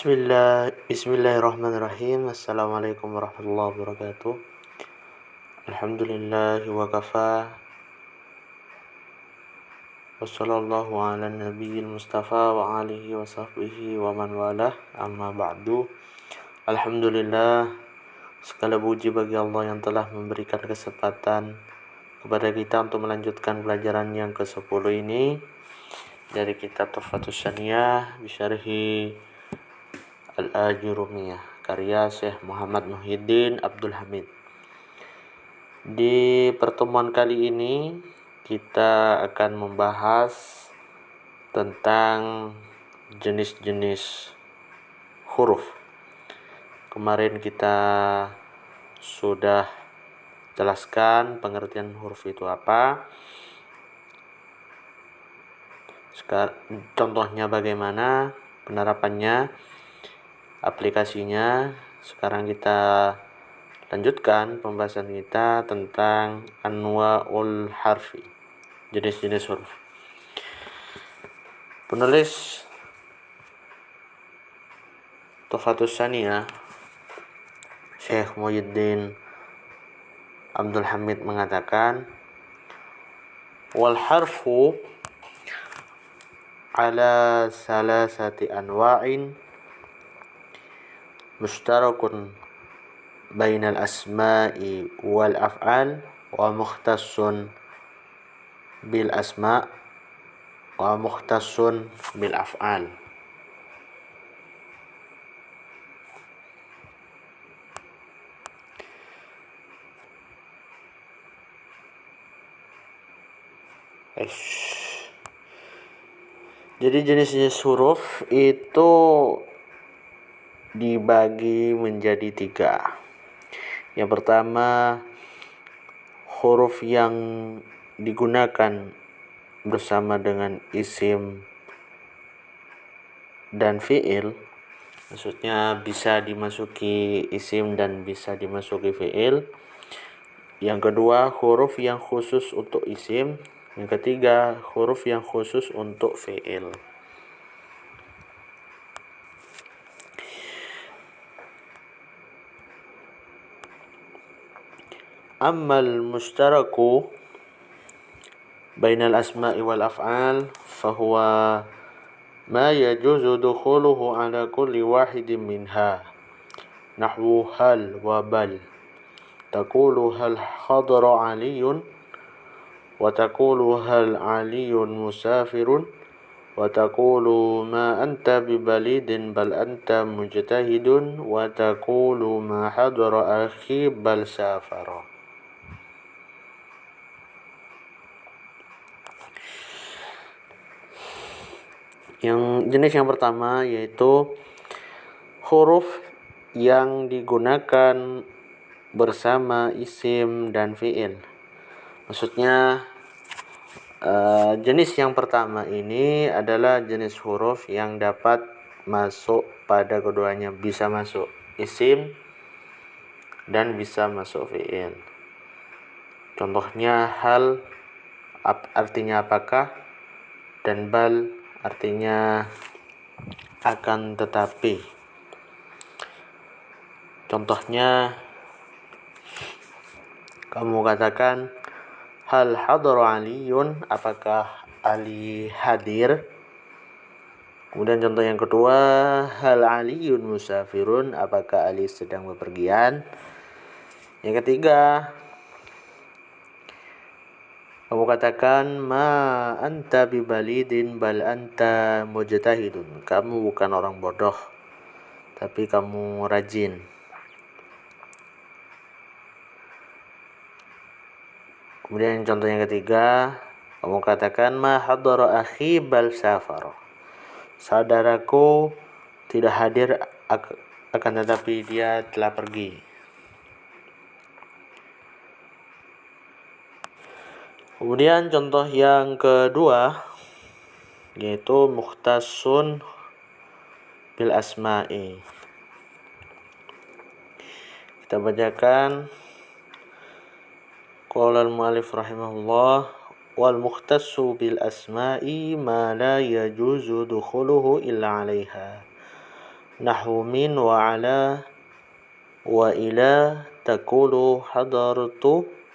Bismillahirrahmanirrahim. Assalamualaikum warahmatullahi wabarakatuh. Alhamdulillah wa kafa. Wassallallahu ala nabiyil mustafa wa alihi wa sahbihi wa man walah. Amma ba'du. Alhamdulillah, segala puji bagi Allah yang telah memberikan kesempatan kepada kita untuk melanjutkan pelajaran yang ke-10 ini dari kitab Tuhfatus Saniyah bisyarhi Al-Ajurumiyah karya Syekh Muhammad Muhyiddin Abdul Hamid. Di pertemuan kali ini kita akan membahas tentang jenis-jenis huruf. Kemarin kita sudah jelaskan pengertian huruf itu apa. Sekarang contohnya bagaimana, penerapannya, aplikasinya. Sekarang kita lanjutkan pembahasan kita tentang anwa'ul harfi, jenis-jenis huruf. Penulis Tuhfatus Saniyah Syekh Muhyiddin Abdul Hamid mengatakan, wal harfu ala salasati anwa'in mushtarakun bainal asma'i wal af'al wa mukhtassun bil asma' wa mukhtassun bil af'al. Jadi jenis-jenis huruf itu dibagi menjadi 3. Yang pertama, huruf yang digunakan bersama dengan isim dan fi'il, maksudnya bisa dimasuki isim dan bisa dimasuki fi'il. Yang kedua, huruf yang khusus untuk isim. Yang ketiga, huruf yang khusus untuk fi'il. Ammal mushtaraku bainal asma'i wal af'al fahuwa ma yajuzu dukhuluhu ala kulli wahidin minha, nahwu hal wa bal. Taqulu hal hadara aliyun wa taqulu hal aliyun musafirun wa taqulu ma anta bibalidin bal anta mujtahidun wa taqulu ma hadara akhi bal safara. Yang jenis yang pertama yaitu huruf yang digunakan bersama isim dan fi'il. Maksudnya jenis yang pertama ini adalah jenis huruf yang dapat masuk pada keduanya, bisa masuk isim dan bisa masuk fi'il. Contohnya hal artinya apakah, dan bal artinya akan tetapi. Contohnya, kamu katakan hal hadara aliyun, apakah Ali hadir. Kemudian contoh yang kedua, hal aliyun musafirun, apakah Ali sedang bepergian. Yang ketiga, kamu katakan ma anta bibalidin bal anta mujtahidun, kamu bukan orang bodoh tapi kamu rajin. Kemudian contoh yang ketiga, kamu katakan ma hadara akhi bal safara, saudaraku tidak hadir akan tetapi dia telah pergi. Kemudian contoh yang kedua yaitu mukhtassun bil asma'i. Kita bacakan, qala al-mu'allif rahimahullah, wal mukhtassu bil asma'i ma la yajuzu dukhuluhu illa 'alaiha nahwu min wa ala wa ila taqulu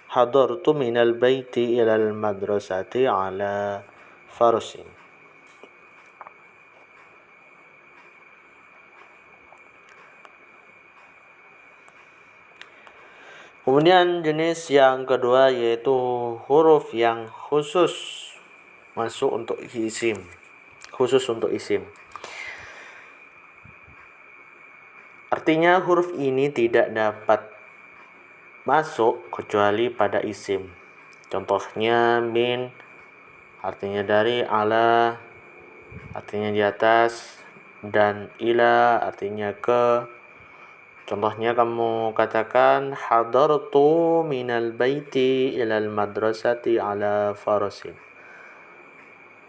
hadartu minal baiti ilal madrasati ala farsin. Kemudian jenis yang kedua yaitu huruf yang khusus masuk untuk isim. Khusus untuk isim. Artinya huruf ini tidak dapat masuk kecuali pada isim. Contohnya min artinya dari, ala artinya di atas, dan ila artinya ke. Contohnya kamu katakan hadartu minal baiti ilal madrasati ala farasin.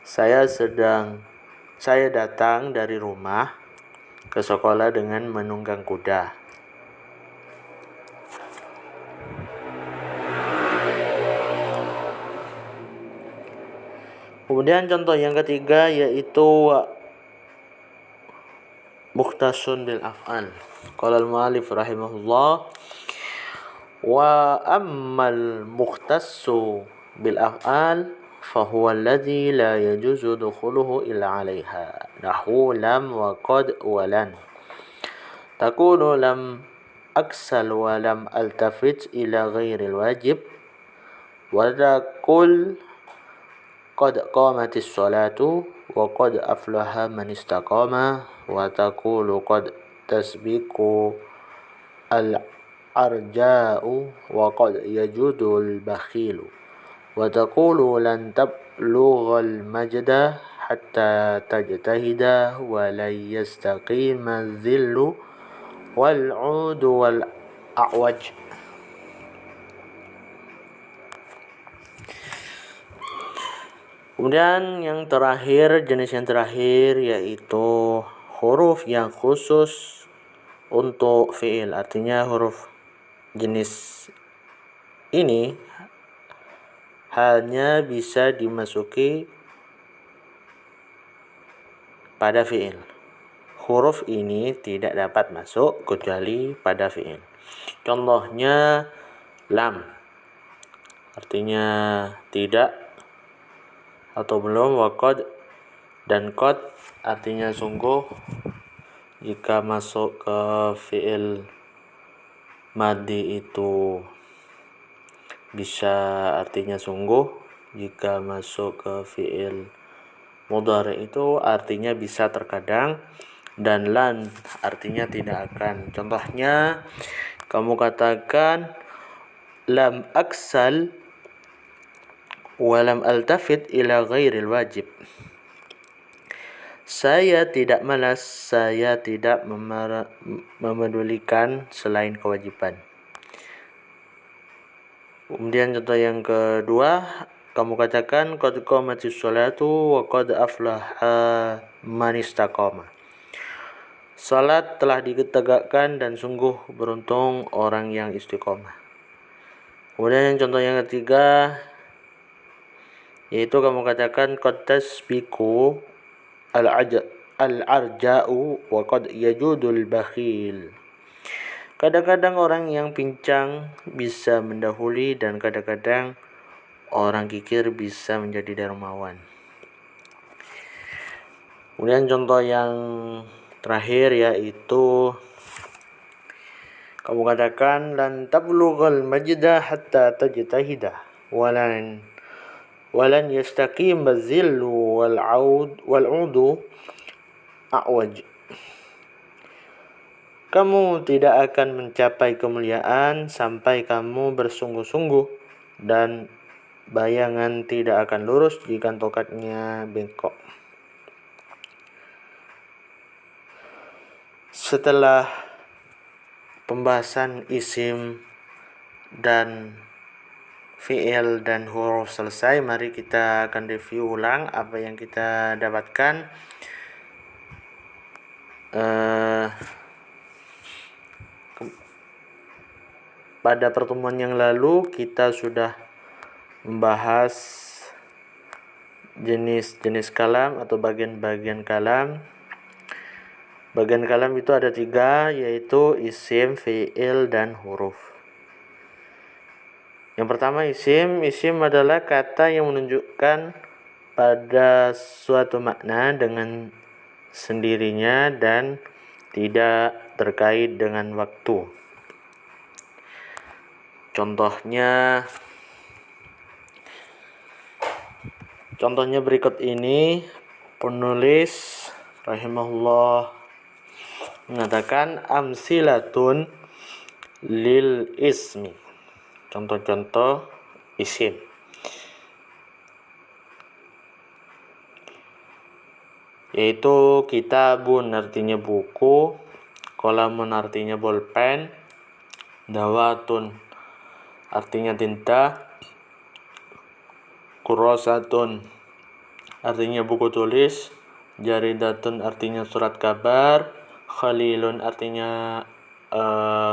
Saya datang dari rumah ke sekolah dengan menunggang kuda. Kemudian contoh yang ketiga yaitu mukhtasun bil af'al. Qala al-mu'allif rahimahullah wa ammal mukhtassu bil af'al fahuwa alladhi la yajuzu dukhuluhu illa 'alayha nahwu lam wa qad wa lan. Taqulu lam aksal wa lam altafit ila ghairil wajib wa taqul qad qamatis salatu wa qad aflaha man istaqama wa taqulu qad tasbiqu al-arja'u wa qad yajudul bakhilu wa taqulu lan tablughal majda hatta tajtahida wa la yastaqima dhillu wal 'udu wal a'waj. Kemudian jenis yang terakhir yaitu huruf yang khusus untuk fi'il. Artinya huruf jenis ini hanya bisa dimasuki pada fi'il. Huruf ini tidak dapat masuk kecuali pada fi'il. Contohnya lam artinya tidak atau belum, wa qad dan qad artinya sungguh jika masuk ke fi'il madhi itu bisa artinya sungguh, jika masuk ke fi'il mudhari itu artinya bisa terkadang, dan lan artinya tidak akan. Contohnya kamu katakan lam aksal wa lam altafit ila ghairil wajib. Saya tidak malas, saya tidak memedulikan selain kewajiban. Kemudian contoh yang kedua, kamu katakan qad qamatis sholatu wa qad aflaha man istaqama. Salat telah ditegakkan dan sungguh beruntung orang yang istiqomah. Kemudian contoh yang ketiga yaitu kamu katakan qad tasbiqu al-arja'u wa qad yajudul bakhil. Kadang-kadang orang yang pincang bisa mendahului dan kadang-kadang orang kikir bisa menjadi dermawan. Kemudian contoh yang terakhir yaitu kamu katakan lan tablughal majda hatta tajtahida walan yastaqim bazillu wal 'udu a'waj. Kamu tidak akan mencapai kemuliaan sampai kamu bersungguh-sungguh, dan bayangan tidak akan lurus jika tokatnya bengkok. Setelah pembahasan isim dan fi'il dan huruf selesai, mari kita akan review ulang apa yang kita dapatkan. Pada pertemuan yang lalu kita sudah membahas jenis-jenis kalam atau bagian-bagian kalam, Bagian kalam itu ada 3, yaitu isim, fi'il, dan huruf. Yang pertama isim. Isim adalah kata yang menunjukkan pada suatu makna dengan sendirinya dan tidak terkait dengan waktu. Contohnya berikut ini. Penulis rahimahullah mengatakan amsilatun lil ismi. Contoh-contoh isim. Yaitu kitabun artinya buku, qalamun artinya bolpen, dawatun artinya tinta, kurosatun artinya buku tulis, jaridatun artinya surat kabar, khalilun artinya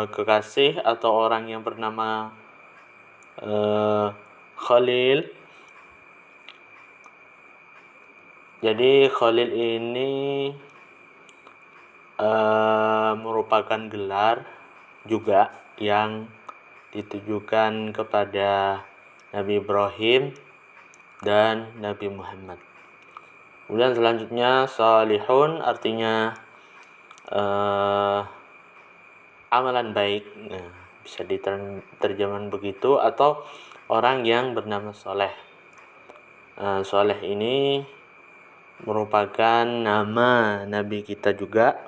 kekasih atau orang yang bernama Khalil. Jadi Khalil ini merupakan gelar juga yang ditujukan kepada Nabi Ibrahim dan Nabi Muhammad. Kemudian selanjutnya salihun artinya amalan baik. Nah, bisa diterjemahkan begitu, atau orang yang bernama Soleh. Soleh ini merupakan nama Nabi kita juga,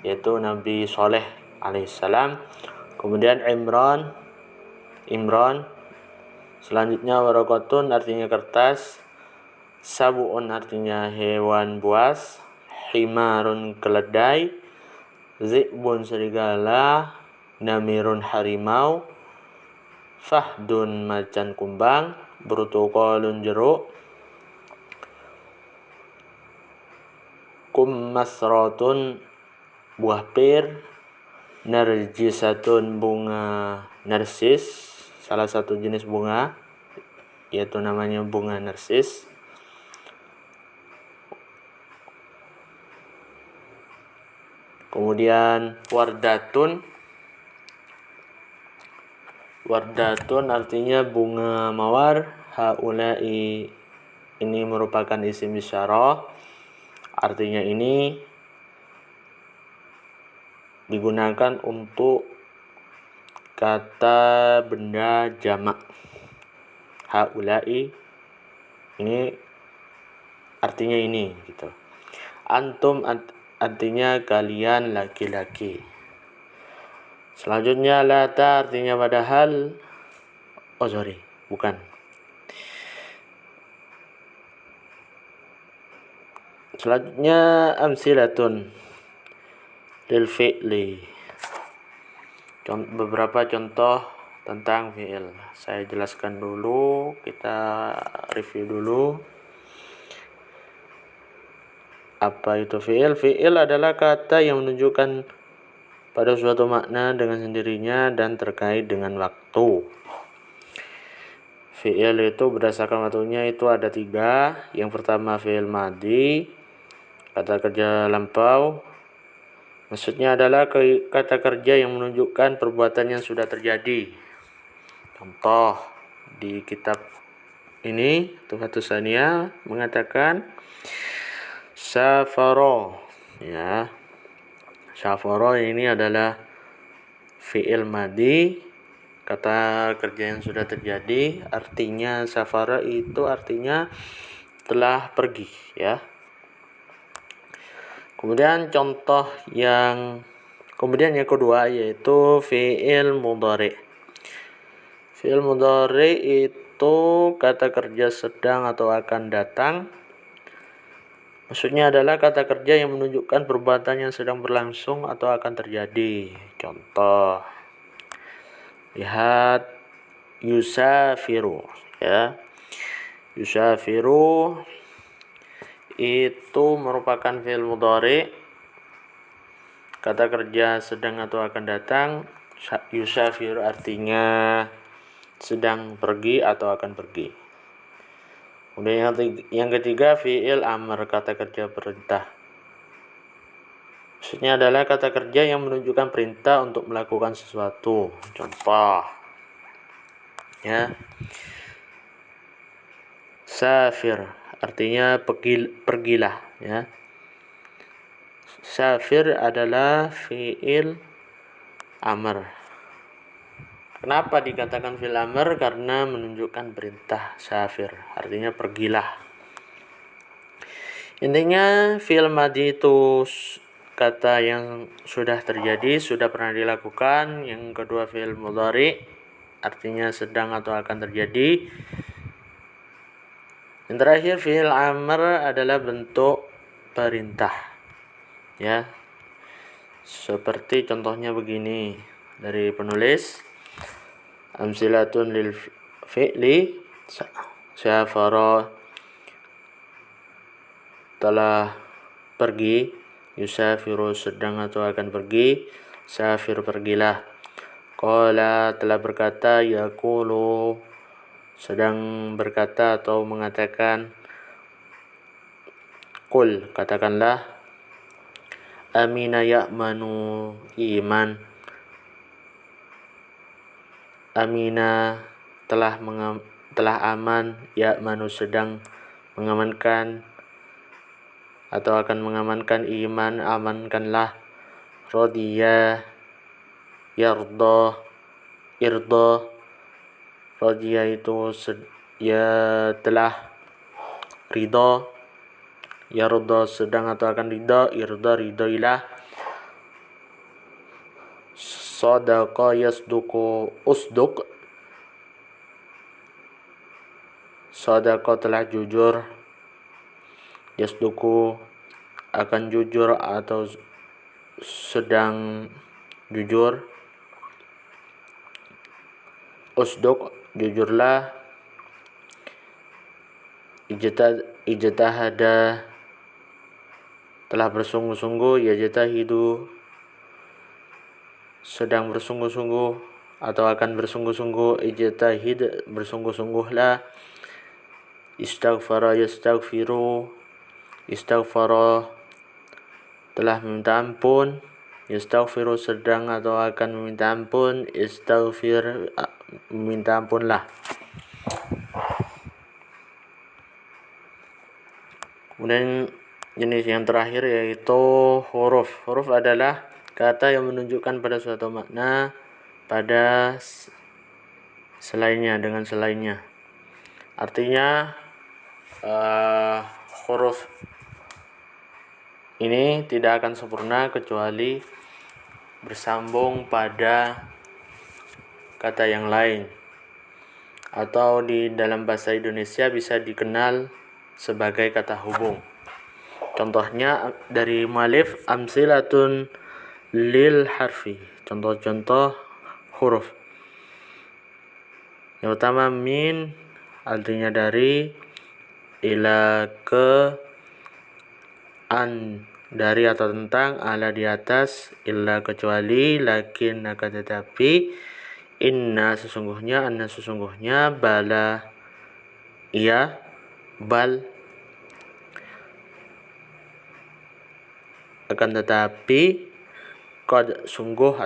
yaitu Nabi Soleh alaihissalam. Kemudian Imran. Selanjutnya waraqatun artinya kertas, sabuun artinya hewan buas, himarun keledai, zi'bun serigala, namirun harimau, fahdun macan kumbang, burtuqalun jeruk, kummasratun buah pir, narjisatun bunga narsis, salah satu jenis bunga, yaitu namanya bunga narsis. Kemudian wardatun artinya bunga mawar. Haulai ini merupakan isim isyarah, artinya ini digunakan untuk kata benda jamak. Haulai ini artinya ini gitu. Antum artinya kalian laki-laki. Selanjutnya lata artinya padahal. Bukan. Selanjutnya amsilatun lil fi'li. Beberapa contoh tentang fi'il. Saya jelaskan dulu, kita review dulu. Apa itu fi'il? Fi'il adalah kata yang menunjukkan pada suatu makna dengan sendirinya dan terkait dengan waktu. Fi'il itu berdasarkan waktunya itu ada 3. Yang pertama fi'il madhi, kata kerja lampau. Maksudnya adalah kata kerja yang menunjukkan perbuatan yang sudah terjadi. Contoh di kitab ini Tuhfatus Saniyah mengatakan safaro, ya. Safaro ini adalah fi'il madhi, kata kerja yang sudah terjadi. Artinya safara itu artinya telah pergi, ya. Kemudian yang kedua yaitu fi'il mudhari. Fi'il mudhari itu kata kerja sedang atau akan datang. Maksudnya adalah kata kerja yang menunjukkan perbuatan yang sedang berlangsung atau akan terjadi. Contoh, lihat yusafiru, ya. Yusafiru itu merupakan fi'il mudhari, kata kerja sedang atau akan datang. Yusafiru artinya sedang pergi atau akan pergi. Kemudian yang ketiga fi'il amr, kata kerja perintah. Maksudnya adalah kata kerja yang menunjukkan perintah untuk melakukan sesuatu. Contoh, ya, safir artinya pergilah, ya. Safir adalah fi'il amr. Kenapa dikatakan fi'il amr? Karena menunjukkan perintah. Safir artinya pergilah. Intinya fi'il madhi itu kata yang sudah terjadi, sudah pernah dilakukan. Yang kedua fi'il mudhari artinya sedang atau akan terjadi. Yang terakhir fi'il amr adalah bentuk perintah, ya. Seperti contohnya begini dari penulis, amsilatun lil fi'li safara telah pergi, yusafiru sedang atau akan pergi, safir pergilah. Qala telah berkata, yaqulu sedang berkata atau mengatakan, qul katakanlah, amina ya'manu iman, amina telah aman, ya'manu sedang mengamankan atau akan mengamankan, iman amankanlah, radiya yarda irda, radiya itu ya telah ridha, yarda sedang atau akan ridha, irda ridailah, sadaqa yasduqu usduq, sadaqa telah jujur, yasduqu akan jujur atau sedang jujur, usduq jujurlah, ijtahada telah bersungguh-sungguh, yajtahidu sedang bersungguh-sungguh atau akan bersungguh-sungguh, ijtahid bersungguh-sungguhlah, istaghfara yastaghfiru, istaghfara telah meminta ampun, yastaghfiru sedang atau akan meminta ampun, istaghfir meminta ampunlah. Kemudian jenis yang terakhir yaitu huruf. Huruf adalah kata yang menunjukkan pada suatu makna pada selainnya, dengan selainnya. Artinya huruf ini tidak akan sempurna kecuali bersambung pada kata yang lain, atau di dalam bahasa Indonesia bisa dikenal sebagai kata hubung. Contohnya dari mu'allif, amsilatun lil harfi, contoh-contoh huruf. Yang pertama min artinya dari, ila ke, an dari atau tentang, ala di atas, illa kecuali, lakin akan tetapi, inna sesungguhnya, anna sesungguhnya, bala iya, bal akan tetapi, qad sungguh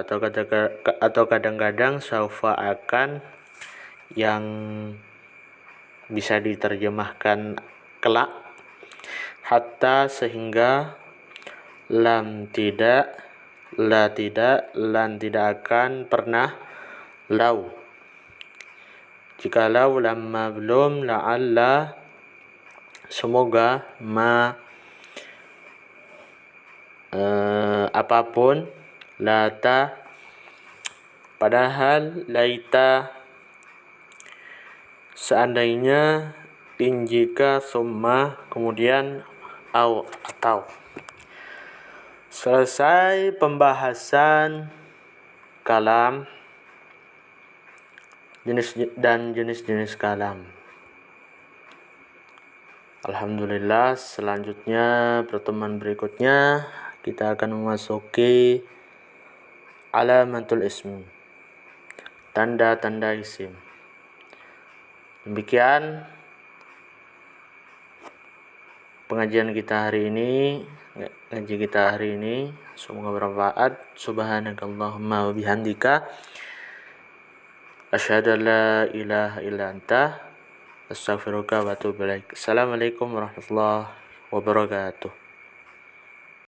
atau kadang-kadang, saufa akan, yang bisa diterjemahkan kelak, hatta sehingga, lam tidak, la tidak, lan tidak akan, pernah, lau jikalau, lamma belum, la'alla semoga, ma apapun, lata padahal, laita seandainya, in jika, summa kemudian, au atau. Selesai pembahasan kalam jenis-jenis kalam. Alhamdulillah, selanjutnya pertemuan berikutnya kita akan memasuki alamatul ism, tanda-tanda isim. Demikian pengajian kita hari ini, ngaji kita hari ini. Semoga bermanfaat. Subhanakallahumma wa bihamdika asyhadu an la ilaha illa anta astaghfiruka wa atubu ilaik. Assalamualaikum warahmatullahi wabarakatuh.